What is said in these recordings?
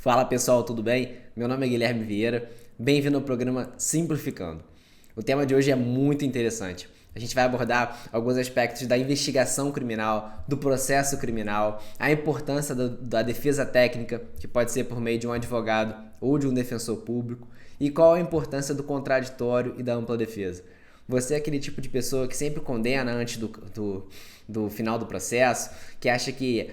Fala pessoal, tudo bem? Meu nome é Guilherme Vieira, bem-vindo ao programa Simplificando. O tema de hoje é muito interessante. A gente vai abordar alguns aspectos da investigação criminal, do processo criminal, a importância da defesa técnica, que pode ser por meio de um advogado ou de um defensor público, e qual a importância do contraditório e da ampla defesa. Você é aquele tipo de pessoa que sempre condena antes do final do processo, que acha que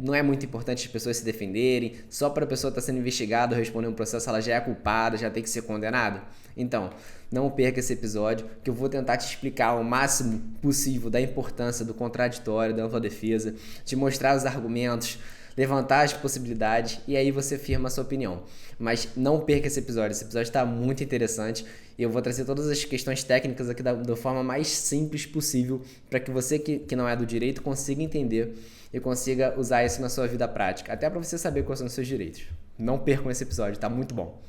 não é muito importante as pessoas se defenderem, só para a pessoa estar sendo investigada ou responder um processo ela já é culpada, já tem que ser condenada? Então, não perca esse episódio, que eu vou tentar te explicar o máximo possível da importância do contraditório, da ampla defesa, te mostrar os argumentos, levantar as possibilidades e aí você firma a sua opinião. Mas não perca esse episódio está muito interessante e eu vou trazer todas as questões técnicas aqui da forma mais simples possível para que você que não é do direito consiga entender e consiga usar isso na sua vida prática, até para você saber quais são os seus direitos. Não percam esse episódio, tá muito bom.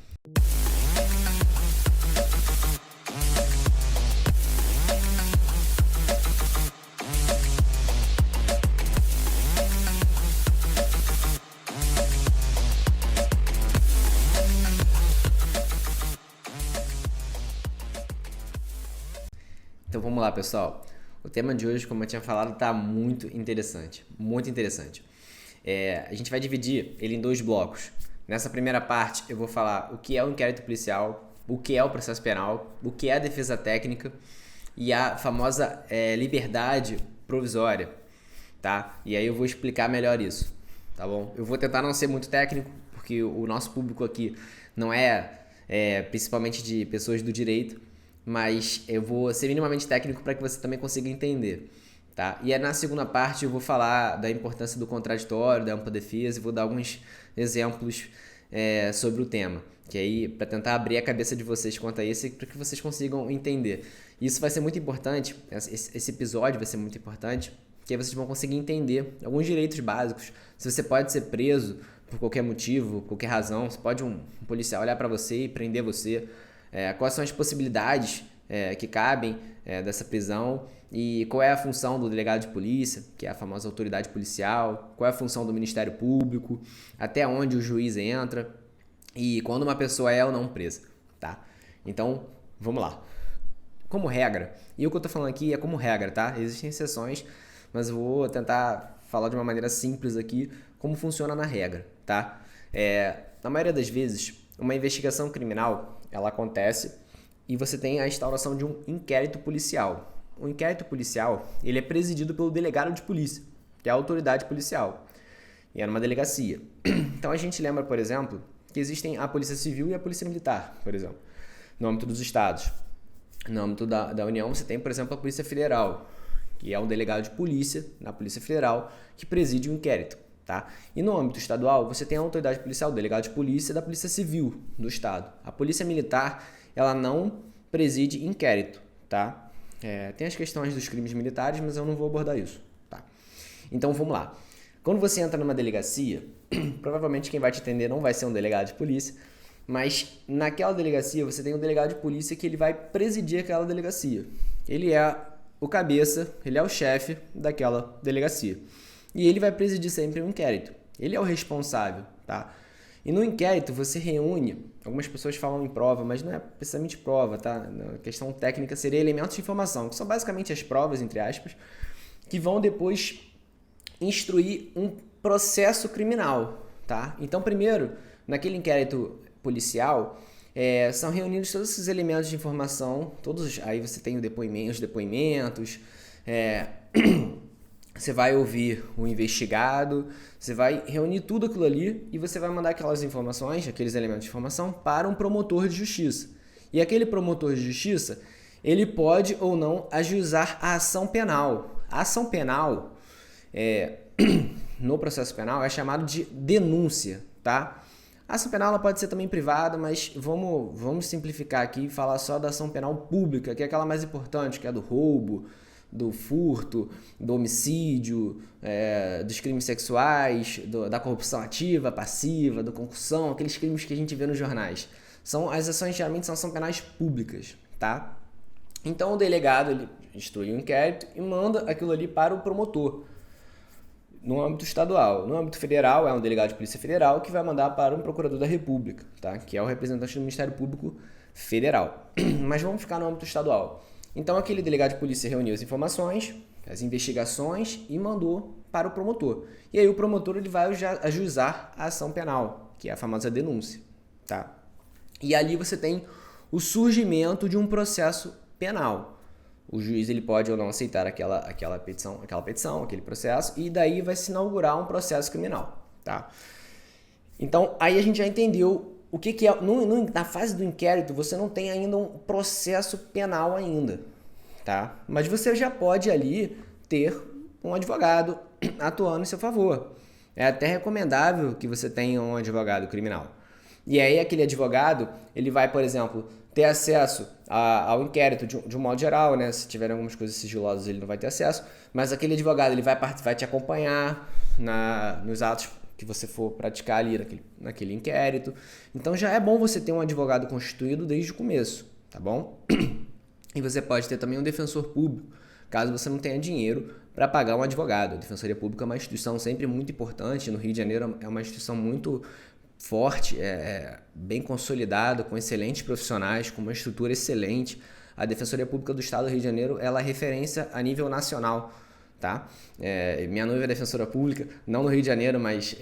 Então vamos lá, pessoal. O tema de hoje, como eu tinha falado, está muito interessante. Muito interessante. A gente vai dividir ele em dois blocos. Nessa primeira parte, eu vou falar o que é o inquérito policial, o que é o processo penal, o que é a defesa técnica e a famosa liberdade provisória, tá? E aí eu vou explicar melhor isso, tá bom? Eu vou tentar não ser muito técnico, porque o nosso público aqui não principalmente de pessoas do direito, mas eu vou ser minimamente técnico para que você também consiga entender, tá? E na segunda parte eu vou falar da importância do contraditório, da ampla defesa e vou dar alguns exemplos sobre o tema, que aí para tentar abrir a cabeça de vocês quanto a isso e para que vocês consigam entender. Isso vai ser muito importante, esse episódio vai ser muito importante, porque aí vocês vão conseguir entender alguns direitos básicos. Se você pode ser preso por qualquer motivo, qualquer razão, você pode um policial olhar para você e prender você. Quais são as possibilidades que cabem dessa prisão e qual é a função do delegado de polícia, que é a famosa autoridade policial, qual é a função do Ministério Público, até onde o juiz entra e quando uma pessoa é ou não presa, tá? Então, vamos lá. Como regra, e o que eu tô falando aqui é como regra, tá? Existem exceções, mas eu vou tentar falar de uma maneira simples aqui como funciona na regra, tá? Na maioria das vezes, uma investigação criminal ela acontece e você tem a instauração de um inquérito policial. O inquérito policial ele é presidido pelo delegado de polícia, que é a autoridade policial, e é numa delegacia. Então a gente lembra, por exemplo, que existem a Polícia Civil e a Polícia Militar, por exemplo, no âmbito dos estados. No âmbito da União, você tem, por exemplo, a Polícia Federal, que é um delegado de polícia na Polícia Federal que preside o inquérito. Tá? E no âmbito estadual, você tem a autoridade policial, o delegado de polícia da Polícia Civil do Estado. A Polícia Militar, ela não preside inquérito, tá? Tem as questões dos crimes militares, mas eu não vou abordar isso, tá? Então, vamos lá. Quando você entra numa delegacia, provavelmente quem vai te atender não vai ser um delegado de polícia, mas naquela delegacia você tem um delegado de polícia que ele vai presidir aquela delegacia. Ele é o cabeça, ele é o chefe daquela delegacia. E ele vai presidir sempre um inquérito. Ele é o responsável, tá? E no inquérito você reúne, algumas pessoas falam em prova, mas não é precisamente prova, tá? A questão técnica seria elementos de informação, que são basicamente as provas, entre aspas, que vão depois instruir um processo criminal, tá? Então, primeiro, naquele inquérito policial, são reunidos todos esses elementos de informação, aí você tem os depoimentos, você vai ouvir o investigado, você vai reunir tudo aquilo ali e você vai mandar aquelas informações, aqueles elementos de informação, para um promotor de justiça. E aquele promotor de justiça, ele pode ou não ajuizar a ação penal. A ação penal, no processo penal, é chamado de denúncia, tá? A ação penal ela pode ser também privada, mas vamos simplificar aqui e falar só da ação penal pública, que é aquela mais importante, que é do roubo, do furto, do homicídio, dos crimes sexuais, da corrupção ativa, passiva, da concussão, aqueles crimes que a gente vê nos jornais. As ações geralmente são ação penais públicas, tá? Então o delegado ele instrui o inquérito e manda aquilo ali para o promotor. no âmbito estadual. No âmbito federal, é um delegado de Polícia Federal que vai mandar para um procurador da República, tá? Que é o representante do Ministério Público Federal. Mas vamos ficar no âmbito estadual. Então, aquele delegado de polícia reuniu as informações, as investigações e mandou para o promotor. E aí o promotor ele vai ajuizar a ação penal, que é a famosa denúncia, tá? E ali você tem o surgimento de um processo penal. O juiz ele pode ou não aceitar aquela petição, aquele processo, e daí vai se inaugurar um processo criminal, tá? Então, aí a gente já entendeu o que é. Na fase do inquérito, você não tem ainda um processo penal ainda, tá? Mas você já pode ali ter um advogado atuando em seu favor. É até recomendável que você tenha um advogado criminal. E aí aquele advogado, ele vai, por exemplo, ter acesso ao inquérito de um modo geral, né? Se tiver algumas coisas sigilosas, ele não vai ter acesso, mas aquele advogado ele vai te acompanhar nos atos que você for praticar ali naquele inquérito. Então já é bom você ter um advogado constituído desde o começo, tá bom? E você pode ter também um defensor público, caso você não tenha dinheiro para pagar um advogado. A Defensoria Pública é uma instituição sempre muito importante, no Rio de Janeiro é uma instituição muito forte, bem consolidada, com excelentes profissionais, com uma estrutura excelente. A Defensoria Pública do Estado do Rio de Janeiro ela é referência a nível nacional, tá? Minha noiva é defensora pública, não no Rio de Janeiro, mas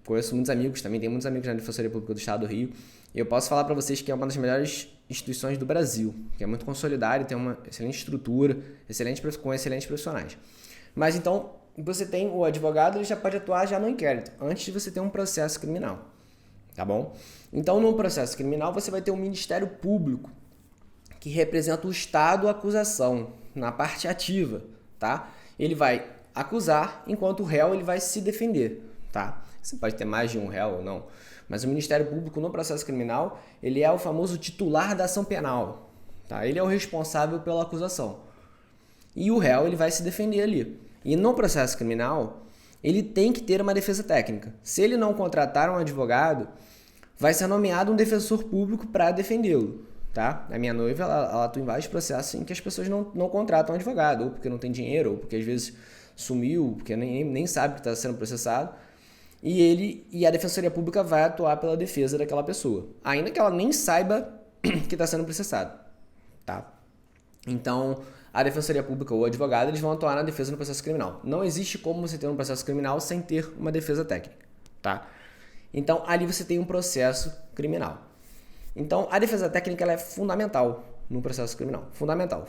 conheço muitos amigos, também tenho muitos amigos na Defensoria Pública do Estado do Rio, e eu posso falar para vocês que é uma das melhores instituições do Brasil, que é muito consolidada e tem uma excelente estrutura, com excelentes profissionais. Mas então, você tem o advogado, ele já pode atuar já no inquérito, antes de você ter um processo criminal, tá bom? Então, no processo criminal, você vai ter um Ministério Público, que representa o Estado à acusação, na parte ativa, tá? Ele vai acusar, enquanto o réu ele vai se defender, tá? Você pode ter mais de um réu ou não, mas o Ministério Público no processo criminal, ele é o famoso titular da ação penal, tá? Ele é o responsável pela acusação. E o réu ele vai se defender ali. E no processo criminal, ele tem que ter uma defesa técnica. Se ele não contratar um advogado, vai ser nomeado um defensor público para defendê-lo, tá? A minha noiva, ela atua em vários processos em que as pessoas não contratam um advogado, ou porque não tem dinheiro, ou porque às vezes sumiu, porque nem sabe que está sendo processado, e a Defensoria Pública vai atuar pela defesa daquela pessoa, ainda que ela nem saiba que está sendo processado, tá? Então, a Defensoria Pública ou o advogado, eles vão atuar na defesa no processo criminal. Não existe como você ter um processo criminal sem ter uma defesa técnica, tá? Então, ali você tem um processo criminal. Então, a defesa técnica ela é fundamental no processo criminal. Fundamental.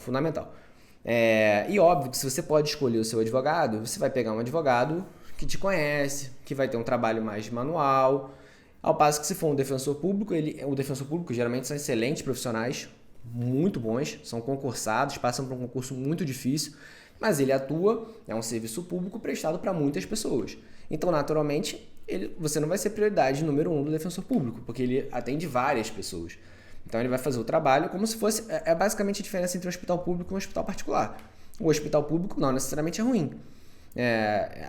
E óbvio que se você pode escolher o seu advogado, você vai pegar um advogado que te conhece, que vai ter um trabalho mais manual. Ao passo que se for um defensor público, o defensor público geralmente são excelentes profissionais, muito bons, são concursados, passam por um concurso muito difícil, mas ele atua, é um serviço público prestado para muitas pessoas. Então, naturalmente, você não vai ser prioridade número 1 do defensor público, porque ele atende várias pessoas. Então, ele vai fazer o trabalho como se fosse... É basicamente a diferença entre um hospital público e um hospital particular. O hospital público não necessariamente é ruim.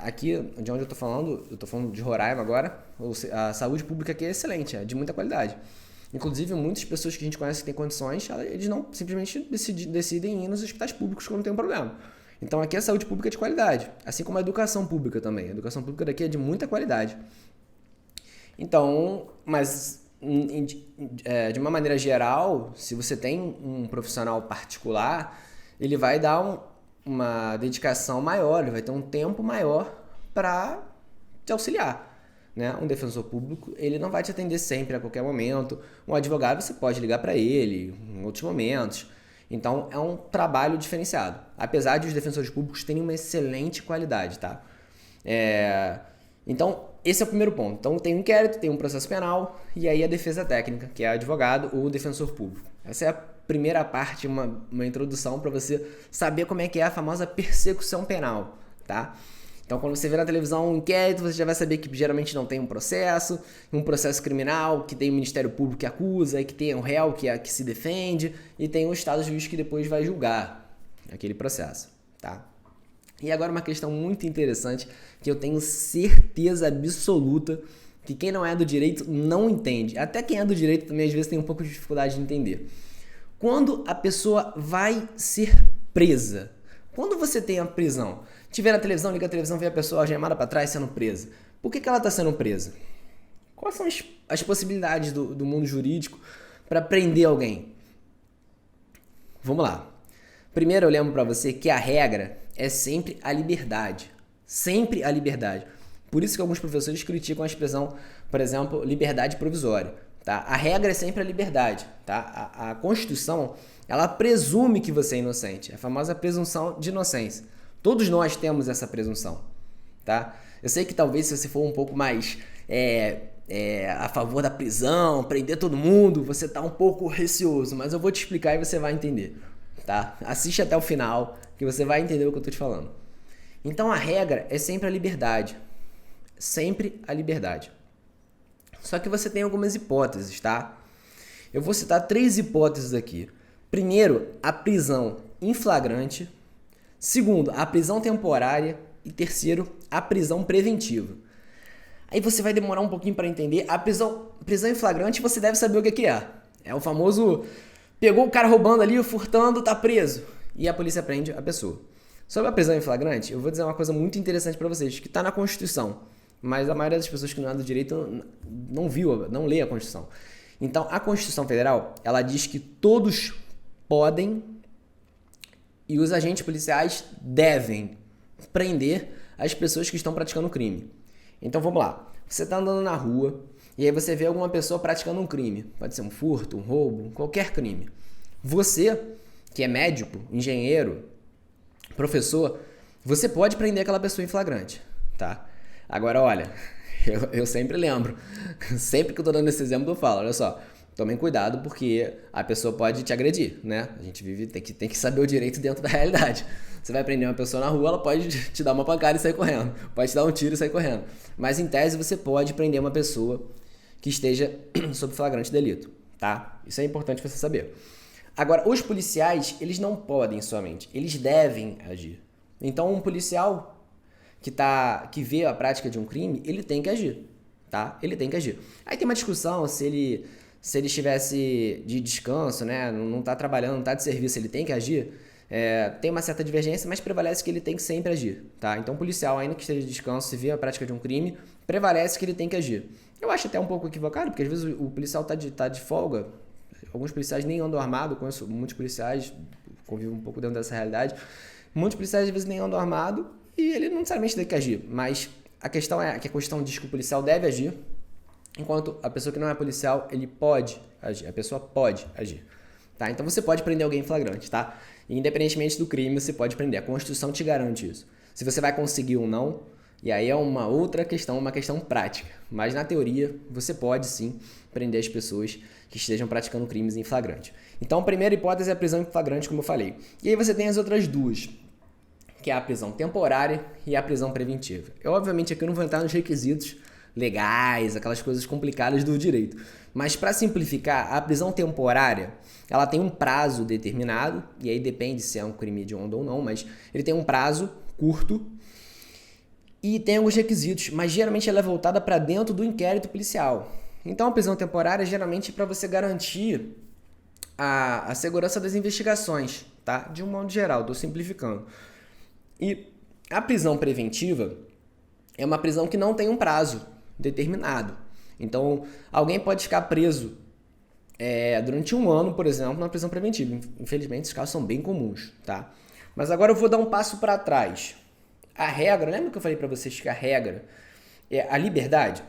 Aqui, de onde eu estou falando de Roraima agora, a saúde pública aqui é excelente, é de muita qualidade. Inclusive, muitas pessoas que a gente conhece que têm condições, eles não simplesmente decidem ir nos hospitais públicos quando tem um problema. Então, aqui a saúde pública é de qualidade, assim como a educação pública também. A educação pública daqui é de muita qualidade. Então, mas de uma maneira geral, se você tem um profissional particular, ele vai dar uma dedicação maior, ele vai ter um tempo maior para te auxiliar. Né? Um defensor público, ele não vai te atender sempre a qualquer momento. Um advogado, você pode ligar para ele em outros momentos. Então, é um trabalho diferenciado. Apesar de os defensores públicos terem uma excelente qualidade, tá? Então, esse é o primeiro ponto. Então, tem um inquérito, tem um processo penal e aí a defesa técnica, que é advogado ou defensor público. Essa é a primeira parte, uma introdução para você saber como é que é a famosa persecução penal, tá? Então, quando você vê na televisão um inquérito, você já vai saber que geralmente não tem um processo criminal, que tem o Ministério Público que acusa, que tem o réu que se defende, e tem o Estado juiz que depois vai julgar aquele processo, tá? E agora uma questão muito interessante, que eu tenho certeza absoluta que quem não é do direito não entende. Até quem é do direito também às vezes tem um pouco de dificuldade de entender. Quando a pessoa vai ser presa, Quando você tem a prisão, tiver na televisão, liga a televisão, vê a pessoa algemada para trás sendo presa. Por que ela está sendo presa? Quais são as possibilidades do mundo jurídico para prender alguém? Vamos lá. Primeiro eu lembro para você que a regra é sempre a liberdade. Sempre a liberdade. Por isso que alguns professores criticam a expressão, por exemplo, liberdade provisória. Tá? A regra é sempre a liberdade. Tá? A Constituição, ela presume que você é inocente. É a famosa presunção de inocência. Todos nós temos essa presunção. Tá? Eu sei que talvez se você for um pouco mais a favor da prisão, prender todo mundo, você tá um pouco receoso, mas eu vou te explicar e você vai entender. Tá? Assiste até o final que você vai entender o que eu tô te falando. Então a regra é sempre a liberdade. Sempre a liberdade. Só que você tem algumas hipóteses, tá? Eu vou citar 3 hipóteses aqui. Primeiro, a prisão em flagrante. Segundo, a prisão temporária. E terceiro, a prisão preventiva. Aí você vai demorar um pouquinho para entender. A prisão em flagrante você deve saber o que é. É o famoso, pegou o cara roubando ali, furtando, tá preso. E a polícia prende a pessoa. Sobre a prisão em flagrante, eu vou dizer uma coisa muito interessante para vocês, que está na Constituição. Mas a maioria das pessoas que não é do direito não lê a Constituição. Então, a Constituição Federal, ela diz que todos podem e os agentes policiais devem prender as pessoas que estão praticando crime. Então, vamos lá. Você está andando na rua e aí você vê alguma pessoa praticando um crime. Pode ser um furto, um roubo, qualquer crime. Você, que é médico, engenheiro, professor, você pode prender aquela pessoa em flagrante, tá? Agora, olha, eu sempre lembro, sempre que eu tô dando esse exemplo eu falo, olha só, tomem cuidado porque a pessoa pode te agredir, né? A gente tem que saber o direito dentro da realidade. Você vai prender uma pessoa na rua, ela pode te dar uma pancada e sair correndo, pode te dar um tiro e sair correndo. Mas em tese você pode prender uma pessoa que esteja sob flagrante delito, tá? Isso é importante você saber. Agora, os policiais, eles não podem somente, eles devem agir. Então, um policial que vê a prática de um crime, ele tem que agir, tá? Ele tem que agir. Aí tem uma discussão se ele estivesse de descanso, né? Não tá trabalhando, não tá de serviço, ele tem que agir. Tem uma certa divergência, mas prevalece que ele tem que sempre agir, tá? Então, o policial, ainda que esteja de descanso, se vê a prática de um crime, prevalece que ele tem que agir. Eu acho até um pouco equivocado, porque às vezes o policial tá de folga. Alguns policiais nem andam armados, conheço muitos policiais, convivo um pouco dentro dessa realidade. Muitos policiais às vezes nem andam armados e ele não necessariamente tem que agir. Mas a questão é que a Constituição diz que o policial deve agir, enquanto a pessoa que não é policial, ele pode agir. A pessoa pode agir. Tá? Então você pode prender alguém em flagrante, tá? E, independentemente do crime, você pode prender. A Constituição te garante isso. Se você vai conseguir ou não, e aí é uma outra questão, uma questão prática. Mas na teoria, você pode sim prender as pessoas que estejam praticando crimes em flagrante. Então, a primeira hipótese é a prisão em flagrante, como eu falei. E aí você tem as outras duas, que é a prisão temporária e a prisão preventiva. Eu, obviamente, aqui não vou entrar nos requisitos legais, aquelas coisas complicadas do direito. Mas, para simplificar, a prisão temporária, ela tem um prazo determinado, e aí depende se é um crime hediondo ou não, mas ele tem um prazo curto e tem alguns requisitos, mas geralmente ela é voltada para dentro do inquérito policial. Então, a prisão temporária geralmente é para você garantir a segurança das investigações, tá? De um modo geral, estou simplificando. E a prisão preventiva é uma prisão que não tem um prazo determinado. Então, alguém pode ficar preso durante um ano, por exemplo, na prisão preventiva. Infelizmente, esses casos são bem comuns, tá? Mas agora eu vou dar um passo para trás. A regra, lembra que eu falei para vocês que a regra é a liberdade?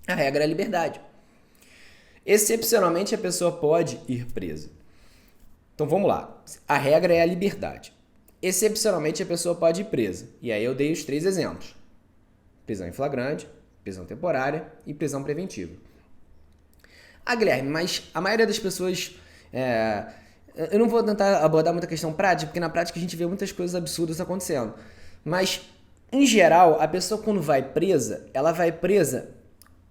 A regra é a liberdade. Excepcionalmente, a pessoa pode ir presa. Então, vamos lá. A regra é a liberdade. Excepcionalmente, a pessoa pode ir presa. E aí eu dei os 3 exemplos. Prisão em flagrante, prisão temporária e prisão preventiva. Guilherme, mas a maioria das pessoas... eu não vou tentar abordar muita questão prática, porque na prática a gente vê muitas coisas absurdas acontecendo. Mas, em geral, a pessoa quando vai presa, ela vai presa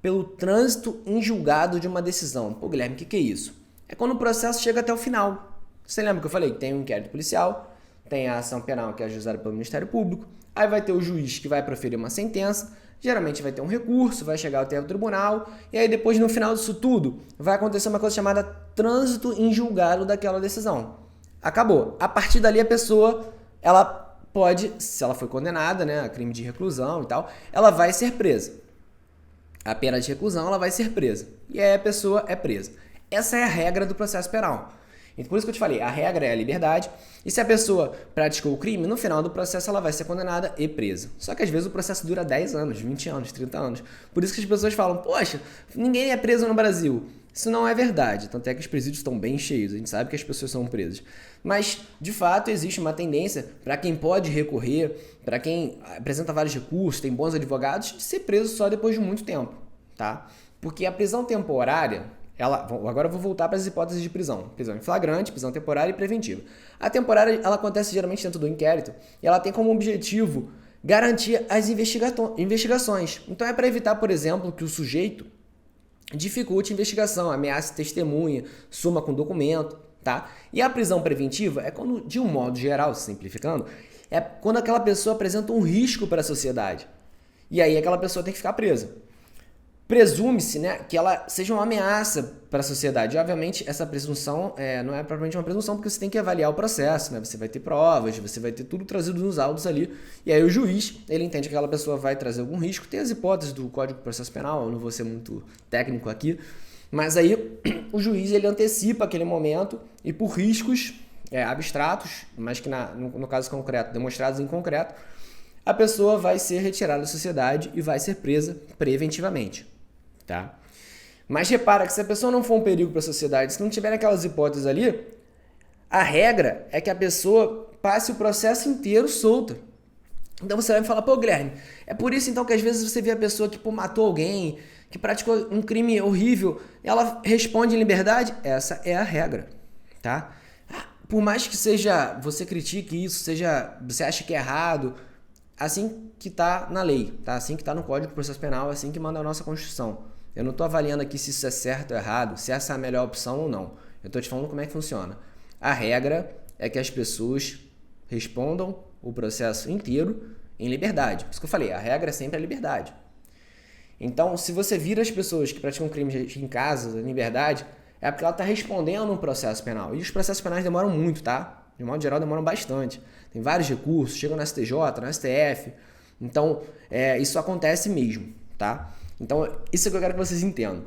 pelo trânsito em julgado de uma decisão. Pô, Guilherme, o que é isso? É quando o processo chega até o final. Você lembra que eu falei? Tem um inquérito policial, tem a ação penal que é ajuizada pelo Ministério Público, aí vai ter o juiz que vai proferir uma sentença, geralmente vai ter um recurso, vai chegar até o tribunal, e aí depois, no final disso tudo, vai acontecer uma coisa chamada trânsito em julgado daquela decisão. acabou. A partir dali a pessoa, ela pode, se ela foi condenada, né, a crime de reclusão e tal, ela vai ser presa. A pena de reclusão, ela vai ser presa. E aí a pessoa é presa. Essa é a regra do processo penal. Então, por isso que eu te falei, a regra é a liberdade, e se a pessoa praticou o crime, no final do processo ela vai ser condenada e presa. Só que às vezes o processo dura 10 anos, 20 anos, 30 anos. Por isso que as pessoas falam, poxa, ninguém é preso no Brasil. Isso não é verdade, tanto é que os presídios estão bem cheios, a gente sabe que as pessoas são presas. Mas, de fato, existe uma tendência para quem pode recorrer, para quem apresenta vários recursos, tem bons advogados, de ser preso só depois de muito tempo, tá? Porque a prisão temporária, agora eu vou voltar para as hipóteses de prisão. Prisão em flagrante, prisão temporária e preventiva. A temporária, ela acontece geralmente dentro do inquérito e ela tem como objetivo garantir as investigações. Então é para evitar, por exemplo, que o sujeito dificulte a investigação, ameace testemunha, suma com documento, tá? E a prisão preventiva é quando, de um modo geral, simplificando, é quando aquela pessoa apresenta um risco para a sociedade. E aí aquela pessoa tem que ficar presa. Presume-se, né, que ela seja uma ameaça para a sociedade. E, obviamente, essa presunção não é propriamente uma presunção, porque você tem que avaliar o processo, né? Você vai ter provas, você vai ter tudo trazido nos autos ali. E aí o juiz, ele entende que aquela pessoa vai trazer algum risco. Tem as hipóteses do Código de Processo Penal, eu não vou ser muito técnico aqui. Mas aí o juiz, ele antecipa aquele momento e por riscos abstratos, mas que no caso concreto, demonstrados em concreto, a pessoa vai ser retirada da sociedade e vai ser presa preventivamente. Tá? Mas repara que se a pessoa não for um perigo para a sociedade, se não tiver aquelas hipóteses ali, a regra é que a pessoa passe o processo inteiro solta. Então você vai me falar, pô, Guilherme, é por isso então que às vezes você vê a pessoa que matou alguém, que praticou um crime horrível, ela responde em liberdade? Essa é a regra, tá? Por mais que você critique isso, você acha que é errado, assim que está na lei, tá? Assim que está no Código de Processo Penal, assim que manda a nossa Constituição. Eu não estou avaliando aqui se isso é certo ou errado, se essa é a melhor opção ou não. Eu estou te falando como é que funciona. A regra é que as pessoas respondam o processo inteiro em liberdade. Por isso que eu falei, a regra é sempre a liberdade. Então, se você vira as pessoas que praticam crimes em casa, em liberdade, é porque ela está respondendo um processo penal. E os processos penais demoram muito, tá? De modo geral, demoram bastante. Tem vários recursos, chegam no STJ, no STF. Então, isso acontece mesmo, tá? Então, isso é o que eu quero que vocês entendam.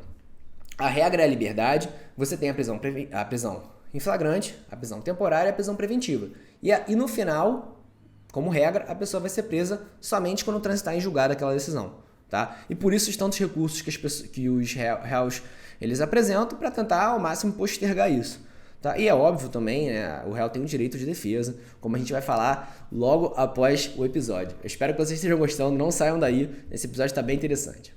A regra é a liberdade, você tem a prisão em flagrante, a prisão temporária e a prisão preventiva. E no final, como regra, a pessoa vai ser presa somente quando transitar em julgado aquela decisão, tá? E por isso os tantos recursos que os réus eles apresentam para tentar ao máximo postergar isso. Tá? E é óbvio também, né, o réu tem o direito de defesa, como a gente vai falar logo após o episódio. Eu espero que vocês estejam gostando, não saiam daí, esse episódio está bem interessante.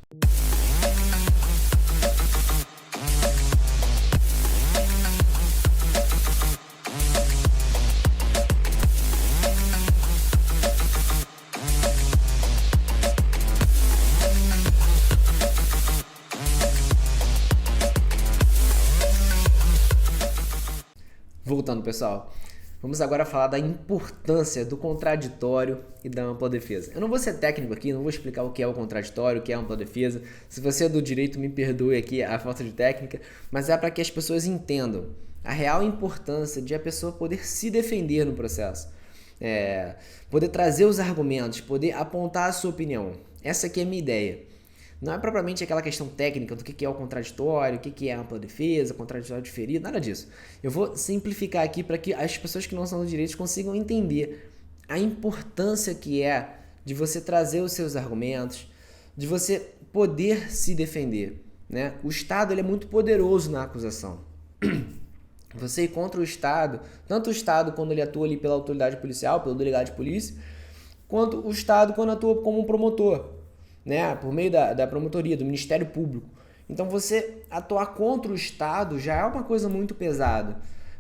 Voltando, pessoal, vamos agora falar da importância do contraditório e da ampla defesa. Eu não vou ser técnico aqui, não vou explicar o que é o contraditório, o que é a ampla defesa. Se você é do direito, me perdoe aqui a falta de técnica, mas é para que as pessoas entendam a real importância de a pessoa poder se defender no processo. Poder trazer os argumentos, poder apontar a sua opinião. Essa aqui é a minha ideia. Não é propriamente aquela questão técnica do que é o contraditório, o que é a ampla defesa, contraditório diferido, nada disso. Eu vou simplificar aqui para que as pessoas que não são do direito consigam entender a importância que é de você trazer os seus argumentos, de você poder se defender, né? O Estado ele é muito poderoso na acusação. Você ir contra o Estado, tanto o Estado quando ele atua ali pela autoridade policial, pelo delegado de polícia, quanto o Estado quando atua como um promotor, né, por meio da promotoria, do Ministério Público. Então você atuar contra o Estado já é uma coisa muito pesada.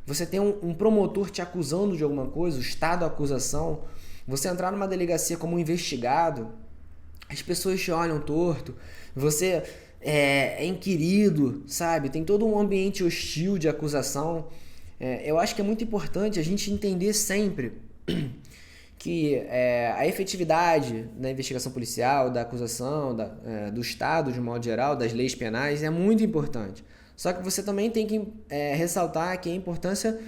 Você tem um promotor te acusando de alguma coisa, o Estado acusação, você entrar numa delegacia como um investigado, as pessoas te olham torto, você é inquirido, sabe? Tem todo um ambiente hostil de acusação. Eu acho que é muito importante a gente entender sempre que a efetividade da investigação policial, da acusação, do Estado de modo geral, das leis penais é muito importante. Só que você também tem que ressaltar que a importância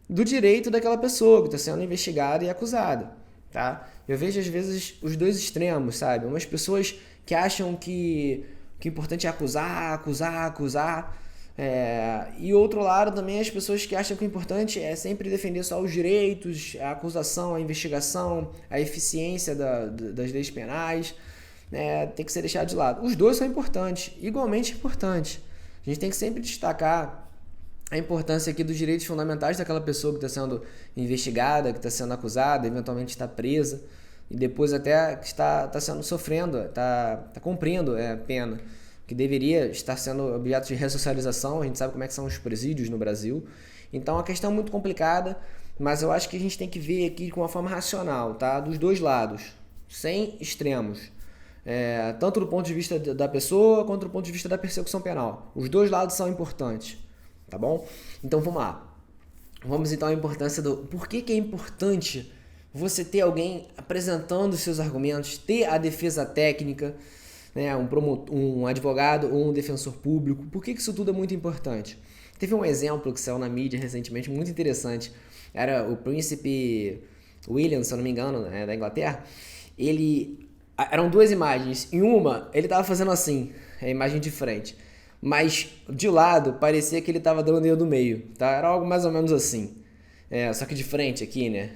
do direito daquela pessoa que está sendo investigada e acusada, tá? Eu vejo às vezes os dois extremos, sabe? Umas pessoas que acham que o importante é acusar, acusar, acusar, e outro lado também as pessoas que acham que o importante é sempre defender só os direitos, a acusação, a investigação, a eficiência das leis penais, tem que ser deixado de lado. Os dois são importantes, igualmente importantes. A gente tem que sempre destacar a importância aqui dos direitos fundamentais daquela pessoa que está sendo investigada, que está sendo acusada, eventualmente está presa, e depois até que está sofrendo, está cumprindo a pena, que deveria estar sendo objeto de ressocialização. A gente sabe como é que são os presídios no Brasil. Então a questão é muito complicada, mas eu acho que a gente tem que ver aqui com uma forma racional, tá? Dos dois lados, sem extremos. Tanto do ponto de vista da pessoa, quanto do ponto de vista da persecução penal. Os dois lados são importantes, tá bom? Então vamos lá. Vamos então à importância do... Por que é importante você ter alguém apresentando os seus argumentos, ter a defesa técnica, né, um advogado ou um defensor público? Por que isso tudo é muito importante? Teve um exemplo que saiu na mídia recentemente, muito interessante. Era o príncipe William, se eu não me engano, da Inglaterra. Eram duas imagens. Em uma, ele estava fazendo assim, a imagem de frente. Mas de lado, parecia que ele estava dando o dedo do meio, tá? Era algo mais ou menos assim. Só que de frente aqui, né?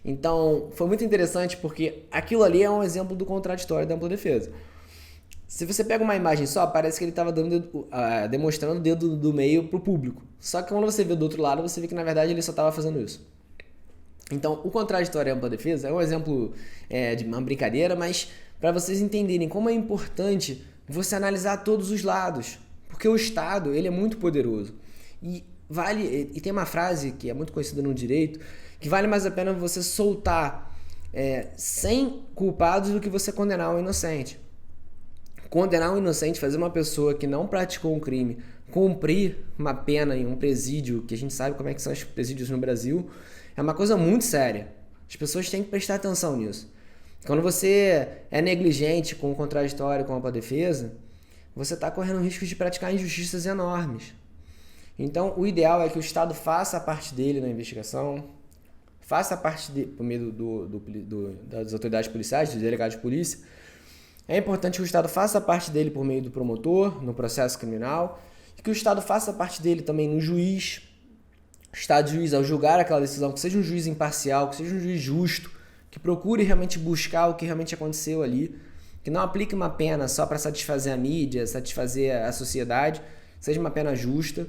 Então, foi muito interessante porque aquilo ali é um exemplo do contraditório da ampla defesa. Se você pega uma imagem só, parece que ele estava demonstrando o dedo do meio para o público. Só que quando você vê do outro lado, você vê que na verdade ele só estava fazendo isso. Então, o contraditório e a ampla defesa é um exemplo de uma brincadeira, mas para vocês entenderem como é importante você analisar todos os lados, porque o Estado ele é muito poderoso e tem uma frase que é muito conhecida no direito, que vale mais a pena você soltar 100 culpados do que você condenar um inocente. Condenar um inocente, fazer uma pessoa que não praticou um crime cumprir uma pena em um presídio, que a gente sabe como é que são os presídios no Brasil, é uma coisa muito séria. As pessoas têm que prestar atenção nisso. Quando você é negligente com o contraditório, com a ampla defesa, você está correndo o risco de praticar injustiças enormes. Então, o ideal é que o Estado faça a parte dele na investigação, faça a parte por meio das autoridades policiais, dos delegados de polícia. É importante que o Estado faça a parte dele por meio do promotor, no processo criminal, e que o Estado faça a parte dele também no juiz. O Estado juiz, ao julgar aquela decisão, que seja um juiz imparcial, que seja um juiz justo, que procure realmente buscar o que realmente aconteceu ali, que não aplique uma pena só para satisfazer a mídia, satisfazer a sociedade, seja uma pena justa,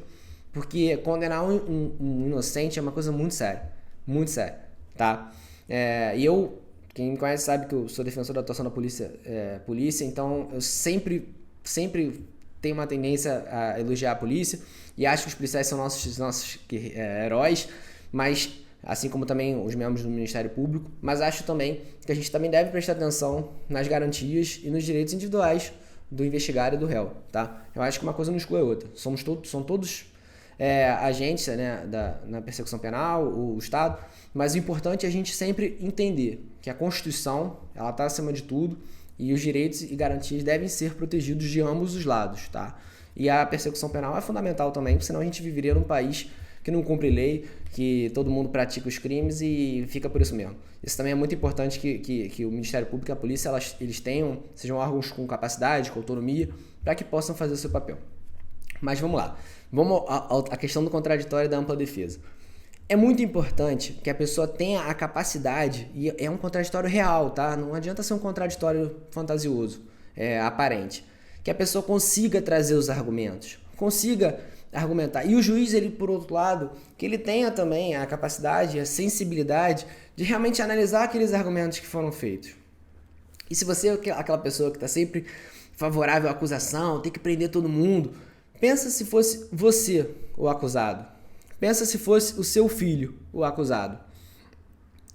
porque condenar um inocente é uma coisa muito séria, tá? Quem me conhece sabe que eu sou defensor da atuação da polícia, então eu sempre tenho uma tendência a elogiar a polícia e acho que os policiais são nossos heróis, mas assim como também os membros do Ministério Público, mas acho também que a gente também deve prestar atenção nas garantias e nos direitos individuais do investigado e do réu, tá? Eu acho que uma coisa não exclui a outra. São todos agentes, né, na persecução penal, o Estado, mas o importante é a gente sempre entender que a Constituição ela está acima de tudo e os direitos e garantias devem ser protegidos de ambos os lados, tá? E a persecução penal é fundamental também, porque senão a gente viveria num país que não cumpre lei, que todo mundo pratica os crimes e fica por isso mesmo. Isso também é muito importante que o Ministério Público e a polícia eles sejam órgãos com capacidade, com autonomia, para que possam fazer o seu papel. Mas vamos lá. Vamos à questão do contraditório e da ampla defesa. É muito importante que a pessoa tenha a capacidade, e é um contraditório real, tá? Não adianta ser um contraditório fantasioso, aparente. Que a pessoa consiga trazer os argumentos, consiga argumentar. E o juiz, ele, por outro lado, que ele tenha também a capacidade, a sensibilidade de realmente analisar aqueles argumentos que foram feitos. E se você é aquela pessoa que está sempre favorável à acusação, tem que prender todo mundo, pensa se fosse você o acusado. Pensa se fosse o seu filho o acusado.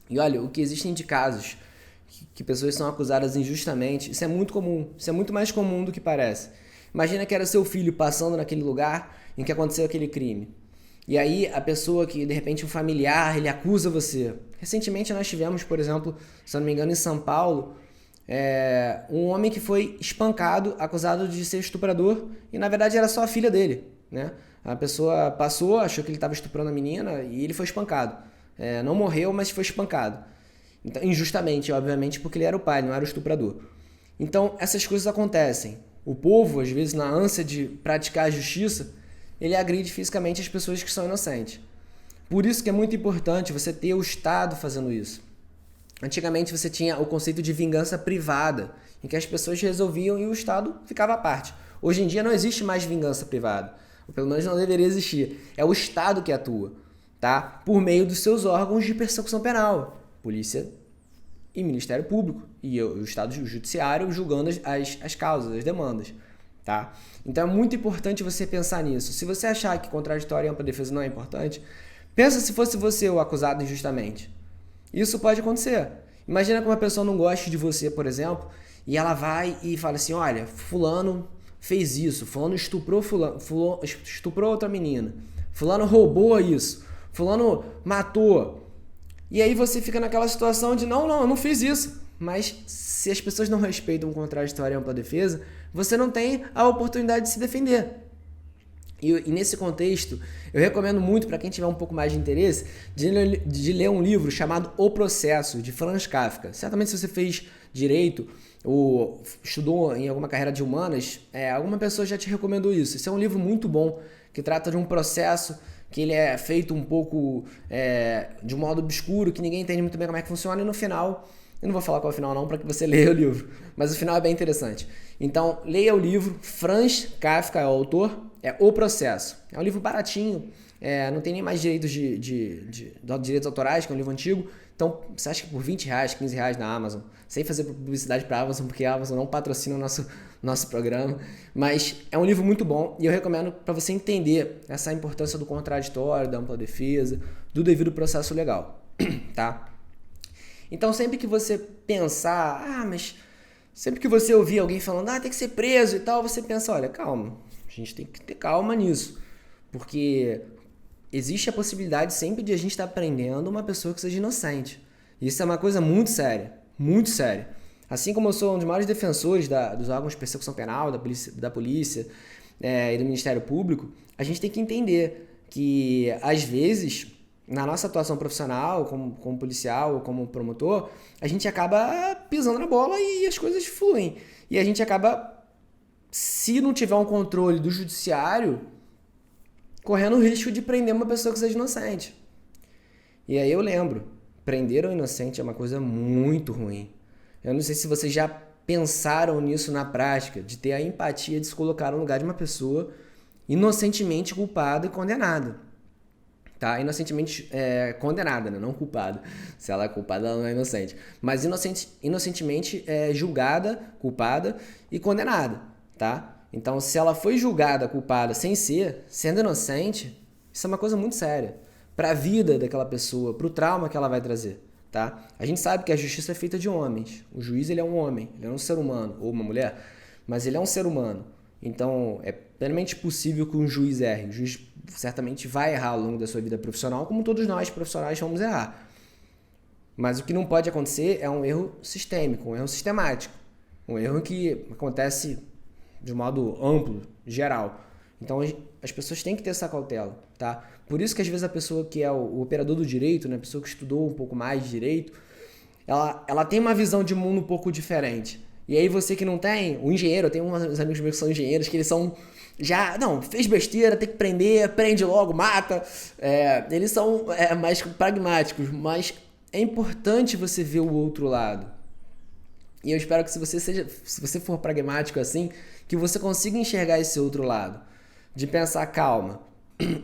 E olha, o que existem de casos que pessoas são acusadas injustamente, isso é muito comum, isso é muito mais comum do que parece. Imagina que era seu filho passando naquele lugar em que aconteceu aquele crime. E aí a pessoa que, de repente, um familiar, ele acusa você. Recentemente nós tivemos, por exemplo, se eu não me engano, em São Paulo, um homem que foi espancado, acusado de ser estuprador, e na verdade era só a filha dele. né? A pessoa passou, achou que ele estava estuprando a menina e ele foi espancado. Não morreu, mas foi espancado. Então, injustamente, obviamente, porque ele era o pai, não era o estuprador. Então, essas coisas acontecem. O povo, às vezes, na ânsia de praticar a justiça, ele agride fisicamente as pessoas que são inocentes. Por isso que é muito importante você ter o Estado fazendo isso. Antigamente você tinha o conceito de vingança privada, em que as pessoas resolviam e o Estado ficava à parte. Hoje em dia não existe mais vingança privada, ou pelo menos não deveria existir. É o Estado que atua, tá? Por meio dos seus órgãos de persecução penal, polícia e Ministério Público, e o Estado Judiciário julgando as causas, as demandas. Tá? Então é muito importante você pensar nisso. Se você achar que contraditório e ampla defesa não é importante, pensa se fosse você o acusado injustamente. Isso pode acontecer. Imagina que uma pessoa não goste de você, por exemplo, e ela vai e fala assim, olha, fulano fez isso, fulano estuprou estuprou outra menina, fulano roubou isso, fulano matou. E aí você fica naquela situação de não, eu não fiz isso. Mas se as pessoas não respeitam o contraditório e ampla defesa, você não tem a oportunidade de se defender. E nesse contexto, eu recomendo muito para quem tiver um pouco mais de interesse de ler um livro chamado O Processo, de Franz Kafka. Certamente se você fez direito ou estudou em alguma carreira de humanas, alguma pessoa já te recomendou isso. Esse é um livro muito bom, que trata de um processo que ele é feito um pouco de um modo obscuro, que ninguém entende muito bem como é que funciona, e no final, eu não vou falar qual é o final não, para que você leia o livro, mas o final é bem interessante. Então, leia o livro, Franz Kafka é o autor, é O Processo. É um livro baratinho, não tem nem mais direitos direitos autorais, que é um livro antigo, então você acha que por R$20, R$15 na Amazon, sem fazer publicidade para a Amazon, porque a Amazon não patrocina o nosso programa, mas é um livro muito bom e eu recomendo para você entender essa importância do contraditório, da ampla defesa, do devido processo legal, tá? Então sempre que você pensar, mas sempre que você ouvir alguém falando, tem que ser preso e tal, você pensa, olha, calma, a gente tem que ter calma nisso, porque existe a possibilidade sempre de a gente estar prendendo uma pessoa que seja inocente. Isso é uma coisa muito séria, muito séria. Assim como eu sou um dos maiores defensores dos órgãos de persecução penal, da polícia e do Ministério Público, a gente tem que entender que, às vezes, na nossa atuação profissional, como policial ou como promotor, a gente acaba pisando na bola e as coisas fluem. E a gente acaba, se não tiver um controle do judiciário, correndo o risco de prender uma pessoa que seja inocente. E aí eu lembro, prender um inocente é uma coisa muito ruim. Eu não sei se vocês já pensaram nisso na prática, de ter a empatia de se colocar no lugar de uma pessoa inocentemente culpada e condenada. Tá? Inocentemente condenada, né? Não culpada. Se ela é culpada, ela não é inocente. Mas inocentemente julgada, culpada e condenada. Tá? Então, se ela foi julgada, culpada, sendo inocente, isso é uma coisa muito séria. Para a vida daquela pessoa, para o trauma que ela vai trazer. Tá? A gente sabe que a justiça é feita de homens. O juiz ele é um homem, ele é um ser humano, ou uma mulher, mas ele é um ser humano. Então, é plenamente possível que um juiz erre. O juiz certamente vai errar ao longo da sua vida profissional, como todos nós profissionais vamos errar. Mas o que não pode acontecer é um erro sistêmico, um erro sistemático. Um erro que acontece de modo amplo, geral. Então, as pessoas têm que ter essa cautela, tá? Por isso que, às vezes, a pessoa que é o operador do direito, né, a pessoa que estudou um pouco mais de direito, ela tem uma visão de mundo um pouco diferente. E aí você que não tem, o engenheiro, eu tenho uns amigos meus que são engenheiros, que eles são fez besteira, tem que prender, prende logo, mata. Eles são mais pragmáticos, mas é importante você ver o outro lado. E eu espero que se você for pragmático assim, que você consiga enxergar esse outro lado. De pensar, calma,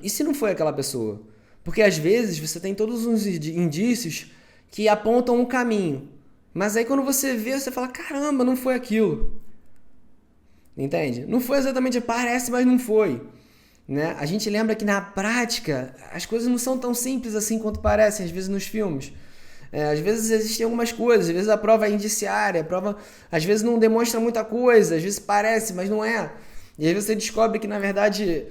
e se não foi aquela pessoa? Porque às vezes você tem todos uns indícios que apontam um caminho. Mas aí quando você vê, você fala, caramba, não foi aquilo. Entende? Não foi exatamente, parece, mas não foi. Né? A gente lembra que na prática, as coisas não são tão simples assim quanto parecem, às vezes nos filmes. Às vezes existem algumas coisas, às vezes a prova é indiciária, a prova às vezes não demonstra muita coisa, às vezes parece, mas não é. E aí você descobre que, na verdade,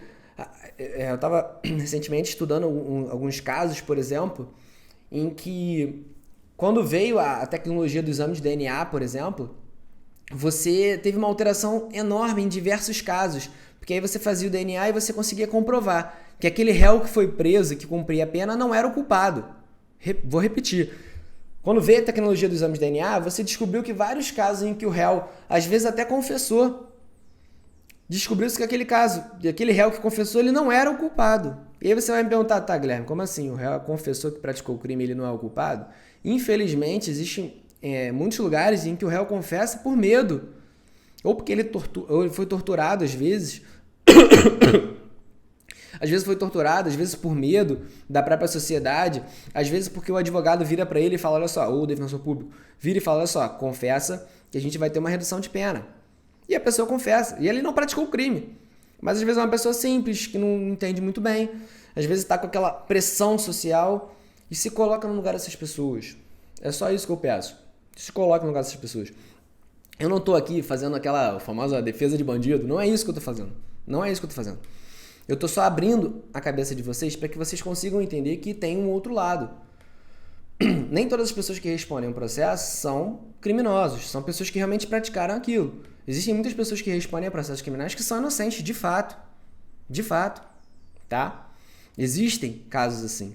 eu estava recentemente estudando alguns casos, por exemplo, em que quando veio a tecnologia do exame de DNA, por exemplo, você teve uma alteração enorme em diversos casos, porque aí você fazia o DNA e você conseguia comprovar que aquele réu que foi preso, que cumpria a pena, não era o culpado. Vou repetir. Quando veio a tecnologia dos exames de DNA, você descobriu que vários casos em que o réu, às vezes até confessou, descobriu-se que aquele réu que confessou, ele não era o culpado. E aí você vai me perguntar, tá, Guilherme, como assim? O réu confessou que praticou o crime e ele não é o culpado? Infelizmente, existem muitos lugares em que o réu confessa por medo. Ou porque ele foi torturado, às vezes. Às vezes foi torturado, às vezes por medo da própria sociedade, às vezes porque o advogado vira para ele e fala, olha só, ou o defensor público vira e fala, olha só, confessa que a gente vai ter uma redução de pena. E a pessoa confessa, e ele não praticou o crime. Mas às vezes é uma pessoa simples, que não entende muito bem, às vezes está com aquela pressão social e se coloca no lugar dessas pessoas. É só isso que eu peço. Se coloca no lugar dessas pessoas. Eu não estou aqui fazendo aquela famosa defesa de bandido, não é isso que eu estou fazendo. Não é isso que eu estou fazendo. Eu estou só abrindo a cabeça de vocês para que vocês consigam entender que tem um outro lado. Nem todas as pessoas que respondem um processo são criminosos, são pessoas que realmente praticaram aquilo. Existem muitas pessoas que respondem a processos criminais que são inocentes, de fato. De fato, tá? Existem casos assim,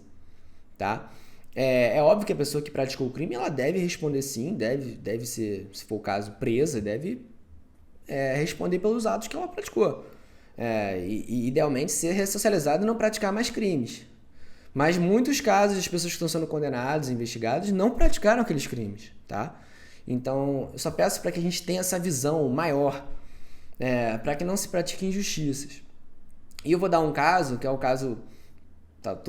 tá? É óbvio que a pessoa que praticou o crime, ela deve responder sim, deve ser, se for o caso, presa, deve responder pelos atos que ela praticou. E idealmente ser ressocializado e não praticar mais crimes. Mas muitos casos, as pessoas que estão sendo condenadas, investigadas, não praticaram aqueles crimes, tá? Então, eu só peço para que a gente tenha essa visão maior, para que não se pratiquem injustiças. E eu vou dar um caso, que é o caso,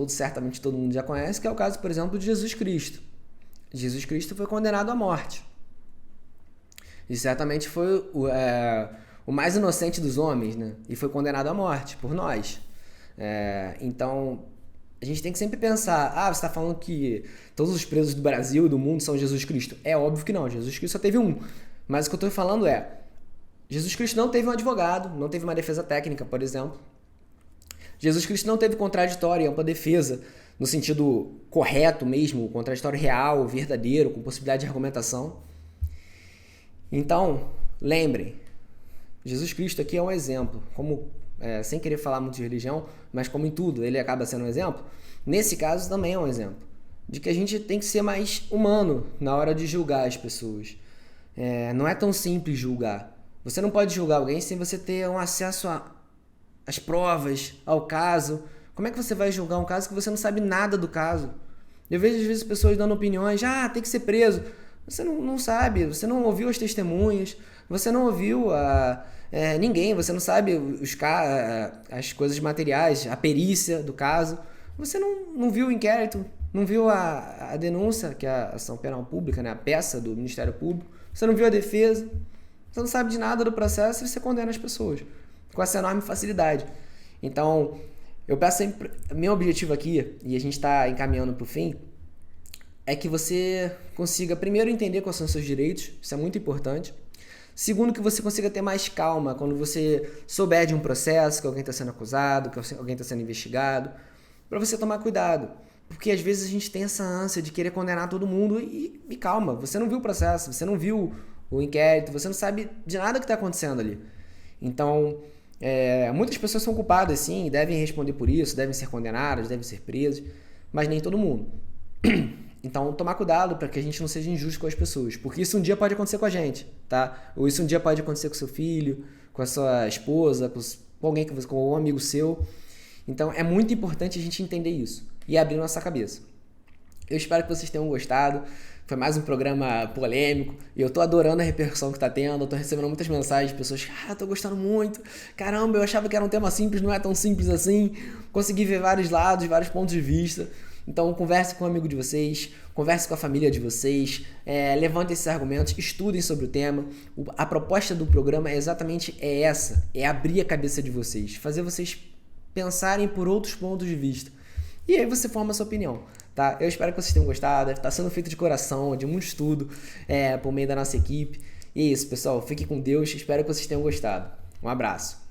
certamente todo mundo já conhece, que é o caso, por exemplo, de Jesus Cristo. Jesus Cristo foi condenado à morte. E certamente foi o mais inocente dos homens, né? E foi condenado à morte por nós. Então, a gente tem que sempre pensar, você está falando que todos os presos do Brasil e do mundo são Jesus Cristo. É óbvio que não, Jesus Cristo só teve um. Mas o que eu estou falando Jesus Cristo não teve um advogado, não teve uma defesa técnica, por exemplo. Jesus Cristo não teve contraditório e ampla defesa, no sentido correto mesmo, contraditório real, verdadeiro, com possibilidade de argumentação. Então, lembrem, Jesus Cristo aqui é um exemplo, sem querer falar muito de religião, mas como em tudo ele acaba sendo um exemplo, nesse caso também é um exemplo, de que a gente tem que ser mais humano na hora de julgar as pessoas. Não é tão simples julgar. Você não pode julgar alguém sem você ter um acesso às provas, ao caso. Como é que você vai julgar um caso que você não sabe nada do caso? Eu vejo às vezes pessoas dando opiniões, tem que ser preso. Você não sabe, você não ouviu as testemunhas, você não ouviu ninguém, você não sabe as coisas materiais, a perícia do caso, você não viu o inquérito, não viu a denúncia, que é a ação penal pública, né, a peça do Ministério Público, você não viu a defesa, você não sabe de nada do processo e você condena as pessoas com essa enorme facilidade. Então, eu peço sempre, meu objetivo aqui, e a gente está encaminhando para o fim, é que você consiga, primeiro, entender quais são os seus direitos, isso é muito importante. Segundo, que você consiga ter mais calma quando você souber de um processo, que alguém está sendo acusado, que alguém está sendo investigado, para você tomar cuidado. Porque às vezes a gente tem essa ânsia de querer condenar todo mundo e calma, você não viu o processo, você não viu o inquérito, você não sabe de nada que está acontecendo ali. Então, muitas pessoas são culpadas, sim, devem responder por isso, devem ser condenadas, devem ser presas, mas nem todo mundo. Então, tomar cuidado para que a gente não seja injusto com as pessoas, porque isso um dia pode acontecer com a gente, tá? Ou isso um dia pode acontecer com seu filho, com a sua esposa, com alguém, com um amigo seu. Então, é muito importante a gente entender isso e abrir nossa cabeça. Eu espero que vocês tenham gostado. Foi mais um programa polêmico e eu tô adorando a repercussão que tá tendo. Eu tô recebendo muitas mensagens de pessoas que, tô gostando muito. Caramba, eu achava que era um tema simples, não é tão simples assim. Consegui ver vários lados, vários pontos de vista. Então, converse com um amigo de vocês, converse com a família de vocês, levantem esses argumentos, estudem sobre o tema. A proposta do programa é exatamente essa, é abrir a cabeça de vocês, fazer vocês pensarem por outros pontos de vista. E aí você forma a sua opinião, tá? Eu espero que vocês tenham gostado, está sendo feito de coração, de muito estudo, por meio da nossa equipe. E é isso, pessoal, fiquem com Deus, espero que vocês tenham gostado. Um abraço.